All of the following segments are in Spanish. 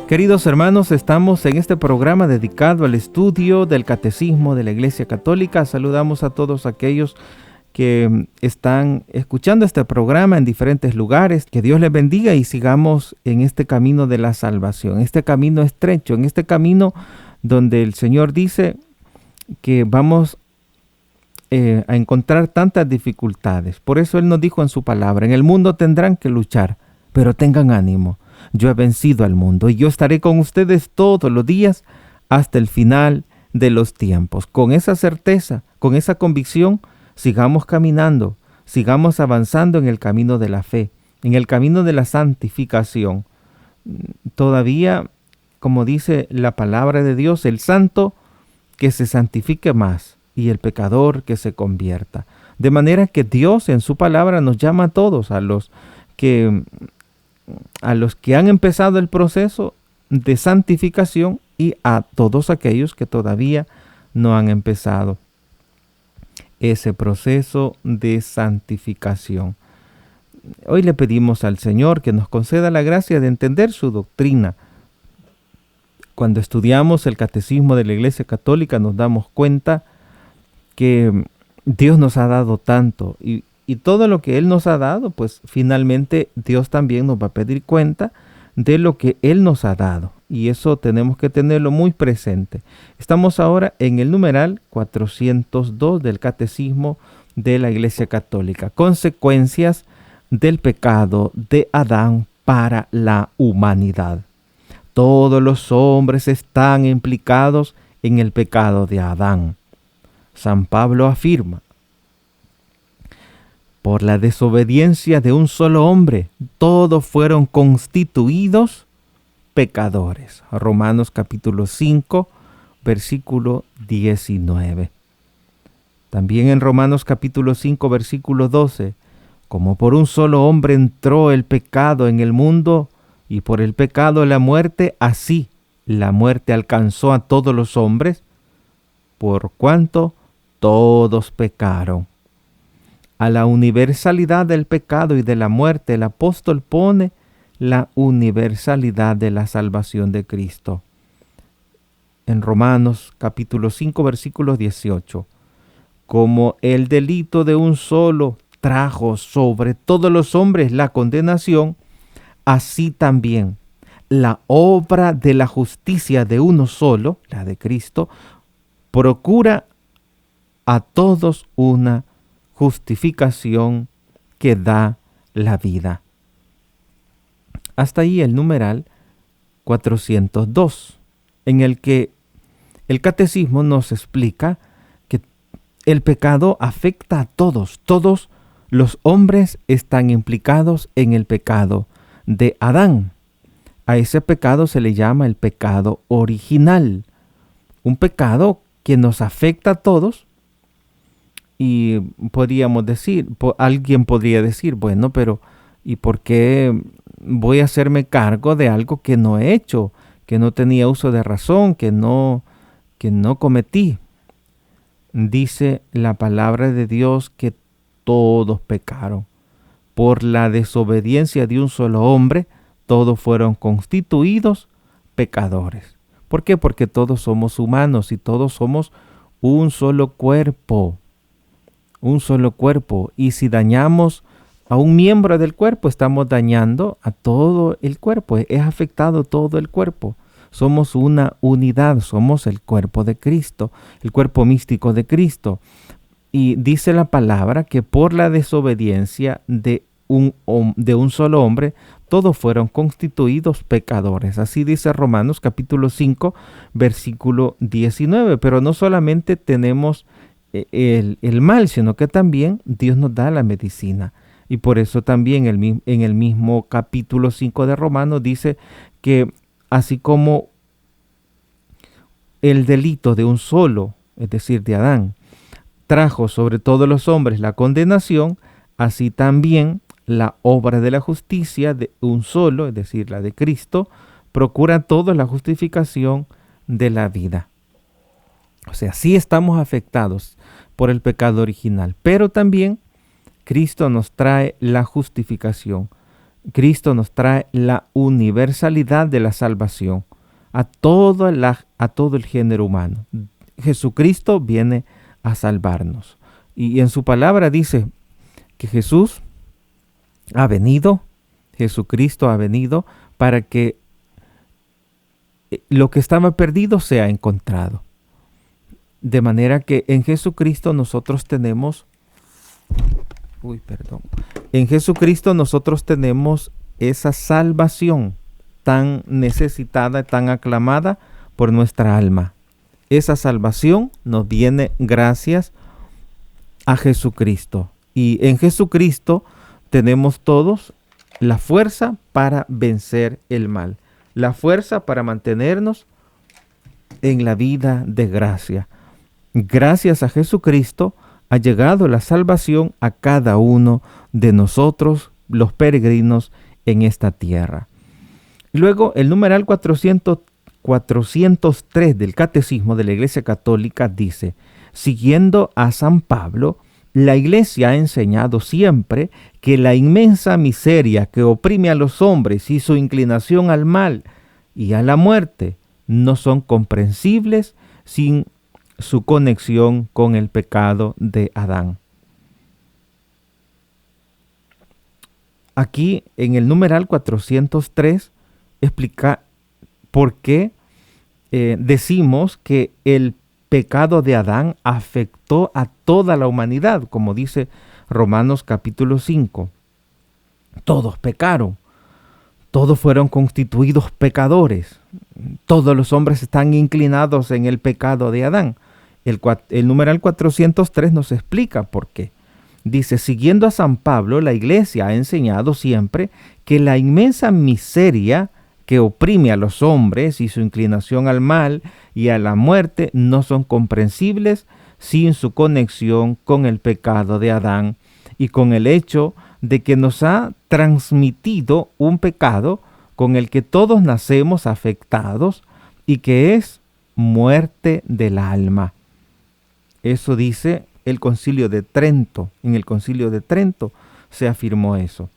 Queridos hermanos, estamos en este programa dedicado al estudio del Catecismo de la Iglesia Católica. Saludamos a todos aquellos que están escuchando este programa en diferentes lugares. Que Dios les bendiga y sigamos en este camino de la salvación, este camino estrecho, en este camino donde el Señor dice que vamos a encontrar tantas dificultades. Por eso Él nos dijo en su palabra: en el mundo tendrán que luchar, pero tengan ánimo. Yo he vencido al mundo y yo estaré con ustedes todos los días hasta el final de los tiempos. Con esa certeza, con esa convicción, sigamos caminando, sigamos avanzando en el camino de la fe, en el camino de la santificación. Todavía, como dice la palabra de Dios, el santo que se santifique más y el pecador que se convierta. De manera que Dios en su palabra nos llama a todos, a los que han empezado el proceso de santificación y a todos aquellos que todavía no han empezado ese proceso de santificación. Hoy le pedimos al Señor que nos conceda la gracia de entender su doctrina. Cuando estudiamos el Catecismo de la Iglesia Católica nos damos cuenta que Dios nos ha dado tanto y todo lo que Él nos ha dado, pues finalmente Dios también nos va a pedir cuenta de lo que Él nos ha dado. Y eso tenemos que tenerlo muy presente. Estamos ahora en el numeral 402 del Catecismo de la Iglesia Católica. Consecuencias del pecado de Adán para la humanidad. Todos los hombres están implicados en el pecado de Adán. San Pablo afirma: por la desobediencia de un solo hombre, todos fueron constituidos pecadores. Romanos capítulo 5, versículo 19. También en Romanos capítulo 5, versículo 12, como por un solo hombre entró el pecado en el mundo, y por el pecado la muerte, así la muerte alcanzó a todos los hombres, por cuanto todos pecaron. A la universalidad del pecado y de la muerte, el apóstol pone la universalidad de la salvación de Cristo. En Romanos capítulo 5, versículo 18, como el delito de un solo trajo sobre todos los hombres la condenación, así también la obra de la justicia de uno solo, la de Cristo, procura a todos una justificación que da la vida. Hasta ahí el numeral 402, en el que el Catecismo nos explica que el pecado afecta a todos. Todos los hombres están implicados en el pecado de Adán. A ese pecado se le llama el pecado original. Un pecado que nos afecta a todos. Y podríamos decir, alguien podría decir, bueno, pero ¿y por qué voy a hacerme cargo de algo que no he hecho, que no tenía uso de razón, que no cometí? Dice la palabra de Dios que todos pecaron. Por la desobediencia de un solo hombre, todos fueron constituidos pecadores. ¿Por qué? Porque todos somos humanos y todos somos un solo cuerpo. Un solo cuerpo, y si dañamos a un miembro del cuerpo, estamos dañando a todo el cuerpo, es afectado todo el cuerpo. Somos una unidad, somos el cuerpo de Cristo, el cuerpo místico de Cristo. Y dice la palabra que por la desobediencia de un solo hombre, todos fueron constituidos pecadores. Así dice Romanos capítulo 5, versículo 19. Pero no solamente tenemos el mal, sino que también Dios nos da la medicina. Y por eso también en el mismo capítulo 5 de Romanos dice que así como el delito de un solo, es decir, de Adán, trajo sobre todos los hombres la condenación, así también la obra de la justicia de un solo, es decir, la de Cristo, procura a todos la justificación de la vida. O sea, sí estamos afectados por el pecado original, pero también Cristo nos trae la justificación. Cristo nos trae la universalidad de la salvación a todo el género humano. Jesucristo viene a salvarnos. Y en su palabra dice que Jesús ha venido, Jesucristo ha venido para que lo que estaba perdido sea encontrado. De manera que en Jesucristo nosotros tenemos, en Jesucristo nosotros tenemos esa salvación tan necesitada, tan aclamada por nuestra alma. Esa salvación nos viene gracias a Jesucristo. Y en Jesucristo tenemos todos la fuerza para vencer el mal, la fuerza para mantenernos en la vida de gracia. Gracias a Jesucristo ha llegado la salvación a cada uno de nosotros, los peregrinos en esta tierra. Luego, el numeral 403 del Catecismo de la Iglesia Católica dice: siguiendo a San Pablo, la Iglesia ha enseñado siempre que la inmensa miseria que oprime a los hombres y su inclinación al mal y a la muerte no son comprensibles sin su conexión con el pecado de Adán. Aquí en el numeral 403 explica por qué decimos que el pecado de Adán afectó a toda la humanidad, como dice Romanos capítulo 5. Todos pecaron, todos fueron constituidos pecadores, todos los hombres están inclinados en el pecado de Adán. El numeral 403 nos explica por qué. Dice: siguiendo a San Pablo, la Iglesia ha enseñado siempre que la inmensa miseria que oprime a los hombres y su inclinación al mal y a la muerte no son comprensibles sin su conexión con el pecado de Adán y con el hecho de que nos ha transmitido un pecado con el que todos nacemos afectados y que es muerte del alma. Eso dice el Concilio de Trento. En el Concilio de Trento se afirmó eso.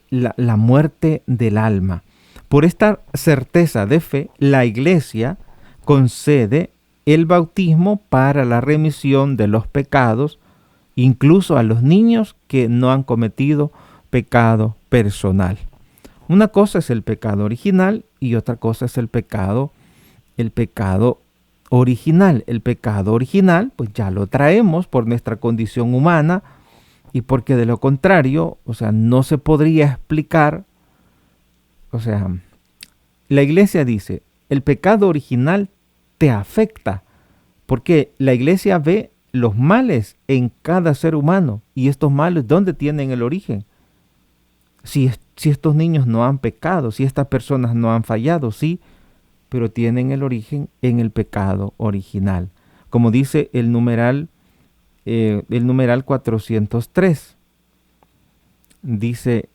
La muerte del alma. Por esta certeza de fe, la Iglesia concede el bautismo para la remisión de los pecados, incluso a los niños que no han cometido pecado personal. Una cosa es el pecado original y otra cosa es el pecado original. El pecado original, pues ya lo traemos por nuestra condición humana y porque de lo contrario, no se podría explicar. La Iglesia dice, el pecado original te afecta porque la Iglesia ve los males en cada ser humano. Y estos males, ¿dónde tienen el origen? Si estos niños no han pecado, si estas personas no han fallado, sí, pero tienen el origen en el pecado original. Como dice el numeral 403. Dice: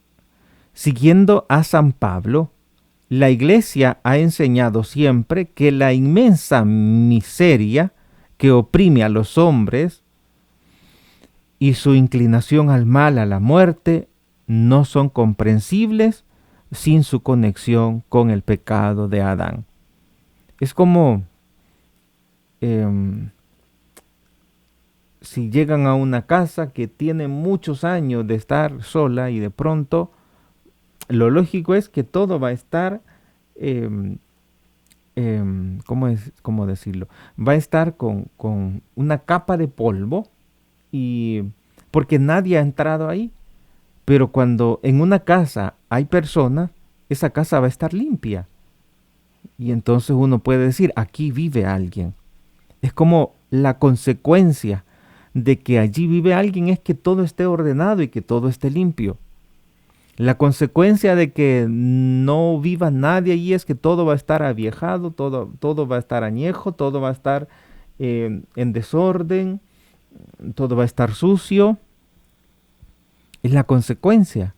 siguiendo a San Pablo, la Iglesia ha enseñado siempre que la inmensa miseria que oprime a los hombres y su inclinación al mal, a la muerte, no son comprensibles sin su conexión con el pecado de Adán. Es como si llegan a una casa que tiene muchos años de estar sola y de pronto lo lógico es que todo va a estar, ¿cómo decirlo? Va a estar con una capa de polvo, y porque nadie ha entrado ahí. Pero cuando en una casa hay personas, esa casa va a estar limpia. Y entonces uno puede decir, aquí vive alguien. Es como la consecuencia de que allí vive alguien es que todo esté ordenado y que todo esté limpio. La consecuencia de que no viva nadie allí es que todo va a estar aviejado, todo va a estar añejo, todo va a estar en desorden, todo va a estar sucio. Es la consecuencia.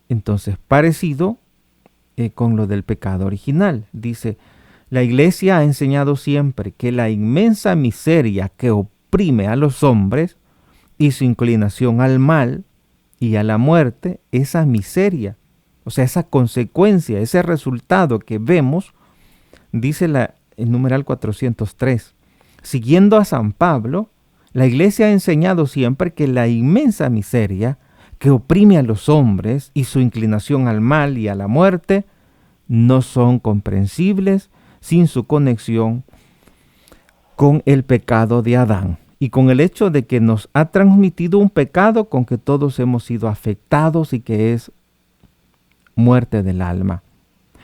Entonces, parecido con lo del pecado original. Dice, la Iglesia ha enseñado siempre que la inmensa miseria que oprime a los hombres y su inclinación al mal y a la muerte, esa miseria, o sea, esa consecuencia, ese resultado que vemos, dice el numeral 403. Siguiendo a San Pablo, la Iglesia ha enseñado siempre que la inmensa miseria que oprime a los hombres y su inclinación al mal y a la muerte no son comprensibles sin su conexión con el pecado de Adán y con el hecho de que nos ha transmitido un pecado con que todos hemos sido afectados y que es muerte del alma.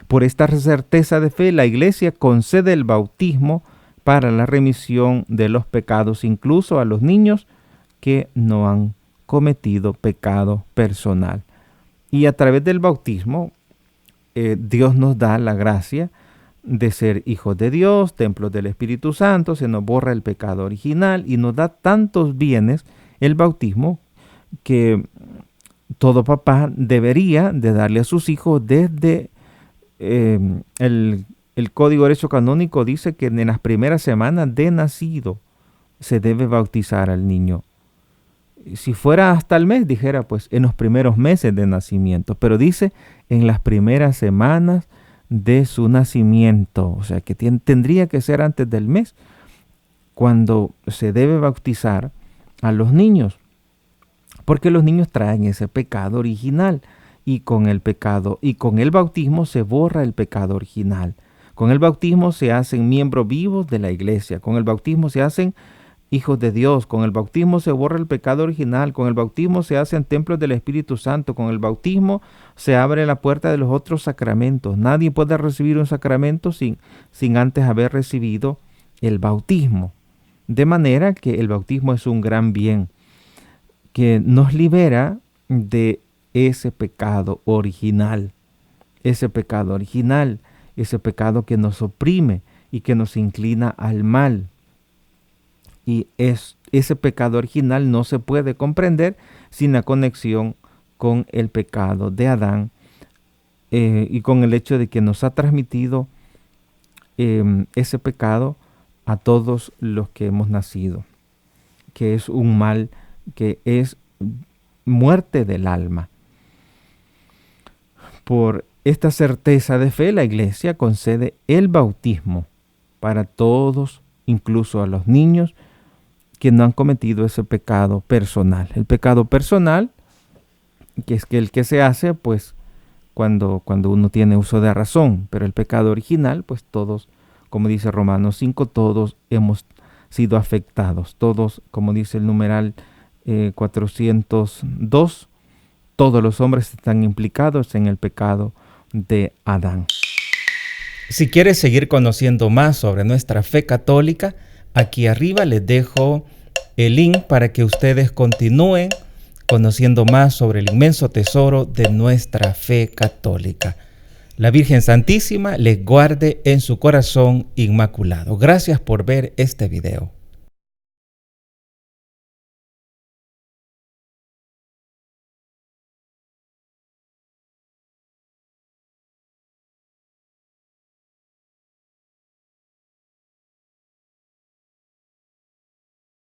Por esta certeza de fe, la Iglesia concede el bautismo para la remisión de los pecados, incluso a los niños que no han cometido pecado personal. Y a través del bautismo, Dios nos da la gracia de ser hijos de Dios, templos del Espíritu Santo, se nos borra el pecado original y nos da tantos bienes el bautismo que todo papá debería de darle a sus hijos desde el Código de Derecho Canónico dice que en las primeras semanas de nacido se debe bautizar al niño. Si fuera hasta el mes, dijera pues en los primeros meses de nacimiento, pero dice en las primeras semanas de su nacimiento, o sea que tendría que ser antes del mes cuando se debe bautizar a los niños, porque los niños traen ese pecado original y con el bautismo se borra el pecado original. Con el bautismo se hacen miembros vivos de la iglesia, con el bautismo se hacen hijos de Dios, con el bautismo se borra el pecado original, con el bautismo se hacen templos del Espíritu Santo, con el bautismo se abre la puerta de los otros sacramentos. Nadie puede recibir un sacramento sin antes haber recibido el bautismo. De manera que el bautismo es un gran bien que nos libera de ese pecado original, ese pecado que nos oprime y que nos inclina al mal. Y ese pecado original no se puede comprender sin la conexión con el pecado de Adán y con el hecho de que nos ha transmitido ese pecado a todos los que hemos nacido, que es un mal, que es muerte del alma. Por esta certeza de fe, la Iglesia concede el bautismo para todos, incluso a los niños que no han cometido ese pecado personal. El pecado personal, que es el que se hace pues cuando uno tiene uso de razón, pero el pecado original, pues todos, como dice Romanos 5, todos hemos sido afectados. Todos, como dice el numeral 402, todos los hombres están implicados en el pecado de Adán. Si quieres seguir conociendo más sobre nuestra fe católica, aquí arriba les dejo el link para que ustedes continúen conociendo más sobre el inmenso tesoro de nuestra fe católica. La Virgen Santísima les guarde en su corazón inmaculado. Gracias por ver este video.